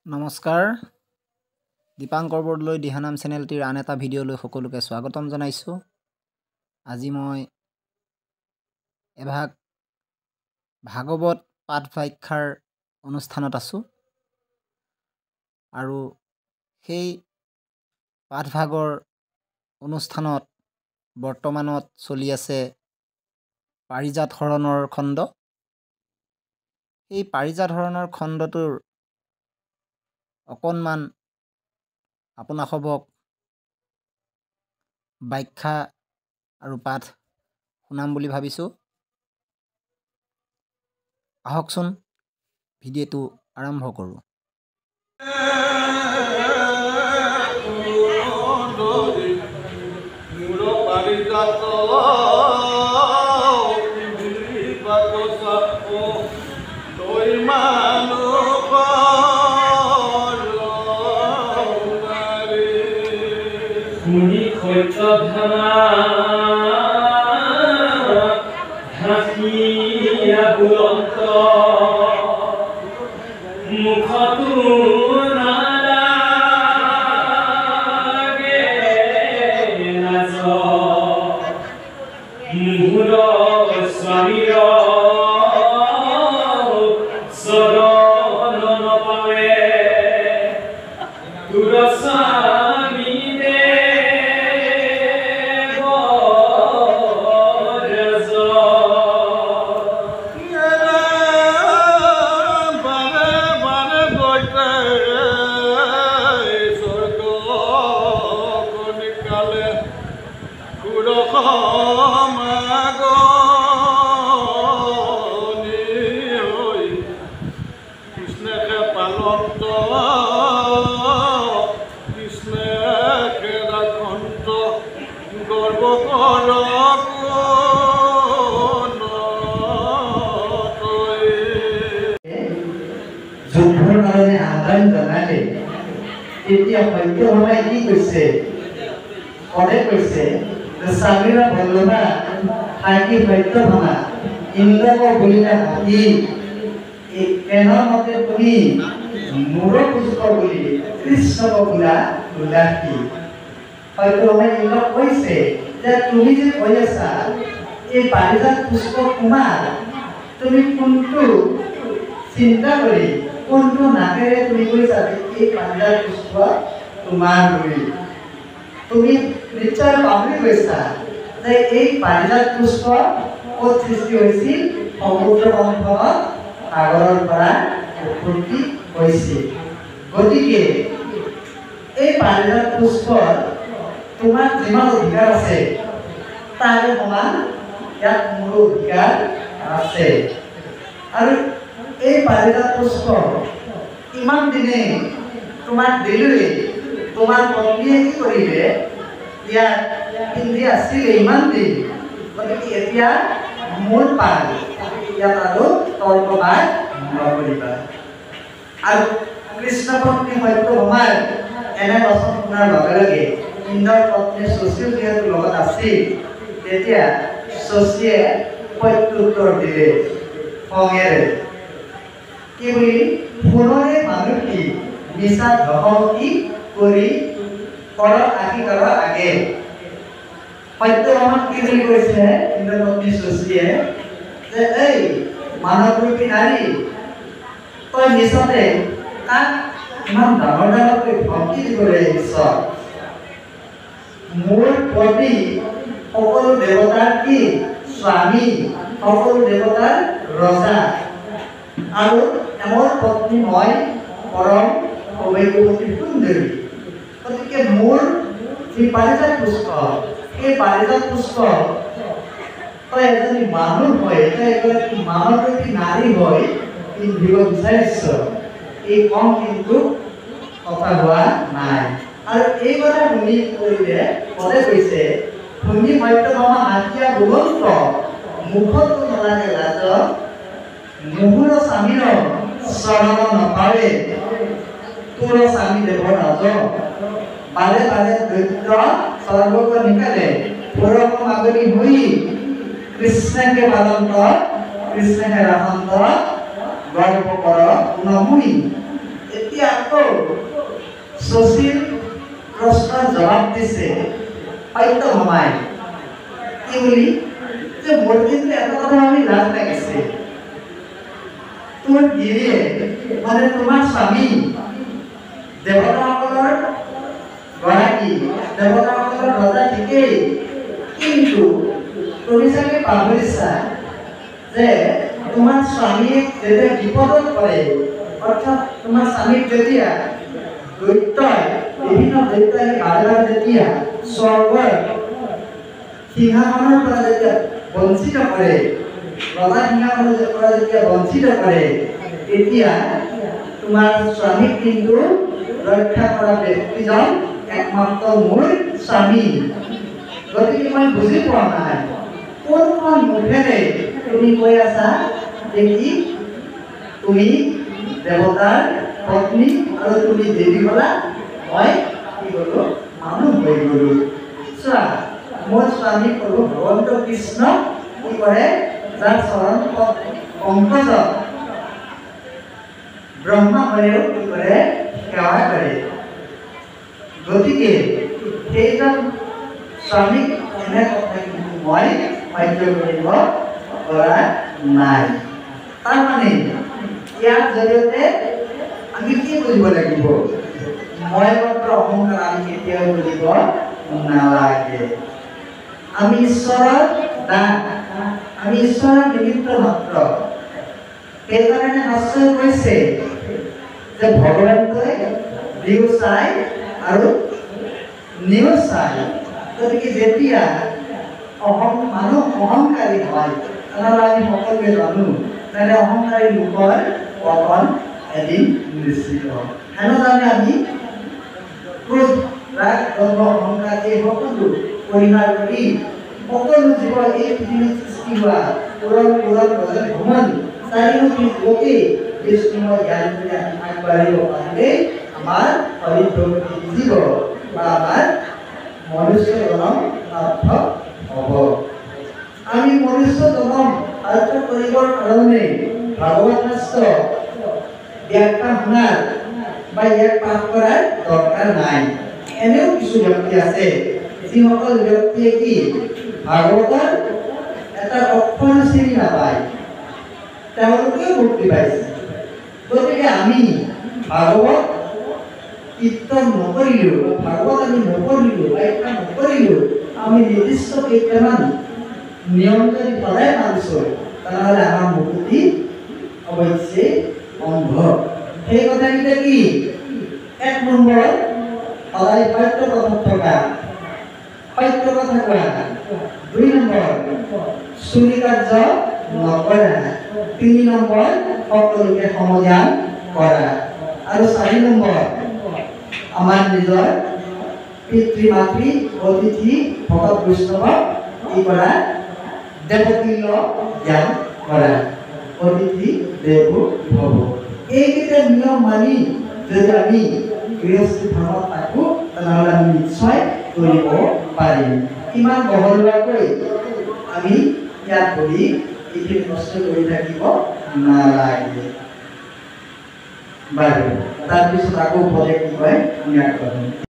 নমস্কাৰ দীপাংকৰ বৰদলৈ দিহানাম চেনেলটিৰ আন এটা ভিডিঅ'লৈ সকলোকে স্বাগতম জনাইছোঁ। আজি মই এভাগ ভাগৱত পাঠ ব্যাখ্যাৰ অনুষ্ঠানত আছোঁ আৰু সেই পাঠভাগৰ অনুষ্ঠানত বৰ্তমানত চলি আছে পাৰিজাত হৰণৰ খণ্ড। এই পাৰিজাত হৰণৰ খণ্ডটোৰ অকণমান আপোনাসৱক ব্যাখ্যা আৰু পাঠ শুনাম বুলি ভাবিছোঁ। আহকচোন ভিডিঅ'টো আৰম্ভ কৰোঁ। এতিয়া সত্যভামাই কি কৈছে পদে কৈছে স্বামীৰ বল্লভা থাকি সত্যভামা ইন্দ্ৰক বুলিলে হাতী কেন মতে তুমি মূৰ পুষ্প বুলি কৃষ্ণক বোলা উল্লাসী। সত্যভামাই ইন্দ্ৰক কৈছে যে তুমি যে কৈ আছা এই পাৰিজাত পুষ্প তোমাৰ, তুমি কোনটো চিন্তা কৰি কোনটো নাকেৰে তুমি কৈছা এই পাৰিজাত পুষ্প তোমাৰ বুলি? তুমি নিশ্চয় পাহৰি গৈছা যে এই পাৰিজাত পুষ্প ক'ত সৃষ্টি হৈছিল? সমুদ্ৰ মন্থনত সাগৰৰ পৰা উৎপত্তি হৈছিল। গতিকে এই পাৰিজাত পুষ্পৰ তোমাৰ যিমান অধিকাৰ আছে তাৰে সমান ইয়াত মোৰ অধিকাৰ আছে। আৰু এই পাৰিজাত পুষ্প ইমান দিনে তোমাক দিলোৱে, তোমাৰ পত্নীয়ে কি কৰিলে ইয়াত পিন্ধি আছিলে ইমান দিন, গতিকে এতিয়া মোৰ পাল ইয়াত আৰু তৰ্কবাদ নকৰিবা। আৰু কৃষ্ণ পত্নী সত্যভামাৰ এনে বচন শুনাৰ লগে লগে ইন্দ্ৰৰ পত্নী শশীও যিহেতু লগত আছিল, তেতিয়া শশীয়ে প্ৰত্যুত্তৰ দিলে খঙেৰে। কি বুলি? সোণৰে মানুহ মিছা ধমকি কৰি কৰ আকি কৰ আগে। সত্যভামাক কি বুলি কৈছে ইন্দ্ৰপত্নী শশীয়ে যে এই মানৱৰূপী নাৰী, তই মিছতে কাক ইমান ডাঙৰ ডাঙৰকৈ ধমকি দিবলৈ আহিছ? মোৰ পতি সকলো দেৱতাৰ কি স্বামী, সকলো দেৱতাৰ ৰজা, আৰু মোৰ পত্নী মই পৰম সৌভাগ্যৱতী সুন্দৰী। গতিকে মোৰ যি পাৰিজাত পুষ্প, এই পাৰিজাত পুষ্প তই এজনী মানুহ হৈ, তই এগৰাকী মানৱৰূপী নাৰী হৈ পিন্ধিব বিচাৰিছ, এই কম কিন্তু কথা হোৱা নাই। আৰু এই কথা শুনি কৰিলে পদে কৈছে শুনি সত্যভামা হাতিয়া বুলন্ত মুখতো নালাগে লাজ, মুহুৰ স্বামীৰ চৰণ নপাৱে তোৰ স্বামী দেৱ ৰাজ। বাৰে বাৰে দৈত্য সৰ্বক নিকালে পুৰক মাগনি হৈ কৃষ্ণকে বালন্ত কৃষ্ণকে ৰাহন্ত গৰ্ব কৰ নমুই এতিয়া আকৌ সুশীল প্ৰশ্নৰ জবাব দিছে সত্যভামাই কি বুলি যে মোৰ কিন্তু এটা কথা আমি লাজ লাগিছে তোৰ গিৰিয়ে মানে তোমাৰ স্বামী দেৱতাসকলৰ গৰাকী দেৱতাসকলৰ ৰজা ঠিকেই কিন্তু তুমি চাগে পাহৰিছা যে তোমাৰ স্বামীয়ে যেতিয়া বিপদত পৰে অৰ্থাৎ তোমাৰ স্বামীক যেতিয়া দৈত্যই বিভিন্ন দৈত্যই বাধা যেতিয়া স্বৰ্গৰ সিংহাসনৰ পৰা যেতিয়া বঞ্চিত কৰে ৰজা সিংহাসনৰ পৰা যেতিয়া বঞ্চিত কৰে তেতিয়া তোমাৰ স্বামীক কিন্তু ৰক্ষা কৰা ব্যক্তিজন একমাত্ৰ মোৰ স্বামী গতিকে মই বুজি পোৱা নাই কোনখন মুখেৰে তুমি কৈ আছা যে কি তুমি দেৱতাৰ পত্নী আৰু তুমি দেৱী হ'লা মই কি ক'লো মানুহ হৈ গ'লো চোৱা মোৰ স্বামী ক'লো ভগৱন্ত কৃষ্ণ কি কৰে যাৰ চৰণ পংকজ ব্ৰহ্মা হ'লেও কি কৰে সেৱা কৰে গতিকে সেইজন স্বামীক এনে কথা কিন্তু মই সহ্য কৰিব পৰা নাই তাৰমানে ইয়াৰ জৰিয়তে আমি কি কৰিব লাগিব মই মাত্ৰ অহংকাৰ আমি কেতিয়াও কৰিব নালাগে আমি ঈশ্বৰৰ দান আমি ঈশ্বৰৰ নিমিত্ত মাত্ৰ সেইকাৰণে শাস্ত্ৰই কৈছে যে ভগৱন্তই দিও চাই আৰু নিও চাই গতিকে যেতিয়া মানুহ অহংকাৰী হয় তেনেহ'লে আমি সকলোৱে জানো তেনে অহংকাৰী লোকৰ পতন এদিন নিশ্চিত সেনেদৰে আমি ক্ৰোধ ৰাগ দম্ভ অহংকাৰ এই সকলো পৰিহাৰ কৰি সকলো জীৱ এই পৃথিৱীত সৃষ্টি হোৱা পুৰণ গজন ভ্ৰমণ চাৰিমুখী লোকে বিষ্ণুময় জ্ঞান কৰি আমি আগবাঢ়িব পাৰিলে আমাৰ হৰিভক্তি জীৱ বা আমাৰ মনুষ্য জনম সাৰ্থক হ'ব আমি মনুষ্য জনম সাৰ্থক কৰিবৰ কাৰণে ভাগৱত শাস্ত্ৰ ব্যাখ্যা শুনাৰ বা ইয়াক পাঠ কৰাৰ দৰকাৰ নাই এনেও কিছু ব্যক্তি আছে যিসকল ব্যক্তিয়ে কি ভাগৱতৰ এটা অক্ষৰ চিনি নাপায় তেওঁলোকেও মুক্তি পাইছে গতিকে আমি ভাগৱত কীৰ্তন নকৰিলেও ভাগৱত আমি নপঢ়িলেও ব্যাখ্যা নকৰিলেও আমি নিৰ্দিষ্ট কেইটামান নিয়ম যদি সদায় মানিছোঁ তেনেহ'লে আমাৰ মুক্তি অৱশ্যে সম্ভৱ সেই কথাকেইটা কি এক নম্বৰ সদায় সত্য কথা থকা সত্য কথা কোৱা দুই নম্বৰ চুৰি কাৰ্য নকৰা তিনি নম্বৰ সকলোকে সমজ্ঞান কৰা আৰু চাৰি নম্বৰ আমাৰ নিজৰ পিতৃ মাতৃ অতিথি ভকত বৈষ্ণৱক কি কৰা দেৱতুল্য জ্ঞান কৰা অতিথি দেৱো ভৱ এইকেইটা নিয়ম মানি যদি আমি গৃহস্থী ধৰ্মত থাকোঁ তেনেহ'লে আমি নিশ্চয় কৰিব পাৰিম ইমান বহলোৱাকৈ আমি ইয়াত বহি এইখিনি কষ্ট কৰি থাকিব নালাগে বাৰু তাৰপিছত আকৌ উপদেশ কি কয় আমি আগবাঢ়িম